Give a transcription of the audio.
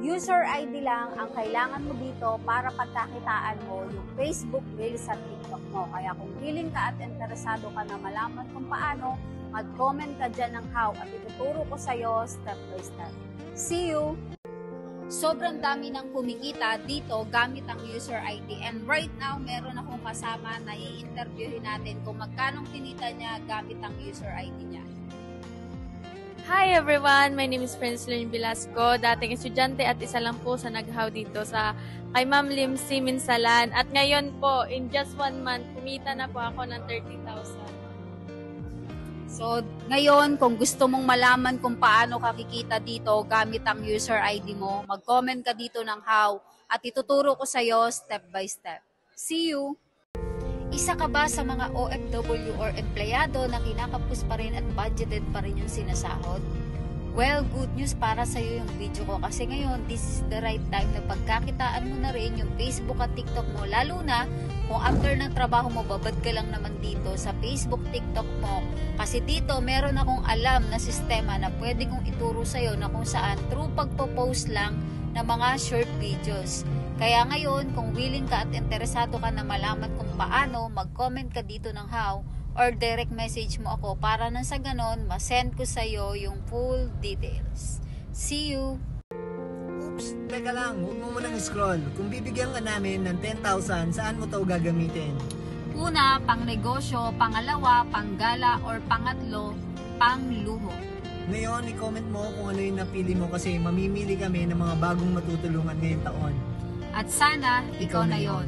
User ID lang ang kailangan mo dito para pagkakitaan mo yung Facebook Reels at TikTok mo. Kaya kung willing ka at interesado ka na malaman kung paano, mag-comment ka dyan ng how at ituturo ko sa'yo step by step. See you! Sobrang dami ng kumikita dito gamit ang user ID. And right now, meron akong kasama na i-interviewin natin kung magkano kinita niya gamit ang user ID niya. Hi everyone! My name is Princeline Velasco, dating estudyante at isa lang po sa naghaw dito sa kay Ma'am Limsi Minsalan. At ngayon po, in just 1 month, kumita na po ako ng 30,000. So, ngayon, kung gusto mong malaman kung paano ka kikita dito gamit ang user ID mo, mag-comment ka dito ng how at ituturo ko sa'yo step by step. See you! Isa ka ba sa mga OFW or empleyado na kinakapos pa rin at budgeted pa rin yung sinasahod? Well, good news para sa'yo yung video ko kasi ngayon, this is the right time na pagkakitaan mo na rin yung Facebook at TikTok mo. Lalo na kung after ng trabaho mo, babad ka lang naman dito sa Facebook, TikTok mo. Kasi dito, meron akong alam na sistema na pwede kong ituro sa'yo na kung saan through pagpo-post lang ng mga short videos. Kaya ngayon, kung willing ka at interesado ka na malaman kung paano, mag-comment ka dito ng how or direct message mo ako para nang sa ganon, masend ko sa'yo yung full details. See you! Oops, teka lang, huwag mo munang scroll. Kung bibigyan ka namin ng 10,000, saan mo ito gagamitin? Una, pang negosyo, pangalawa, panggala, or pangatlo, pangluho. Ngayon, i-comment mo kung ano yung napili mo kasi mamimili kami ng mga bagong matutulungan ngayong taon. At sana, ikaw na yon.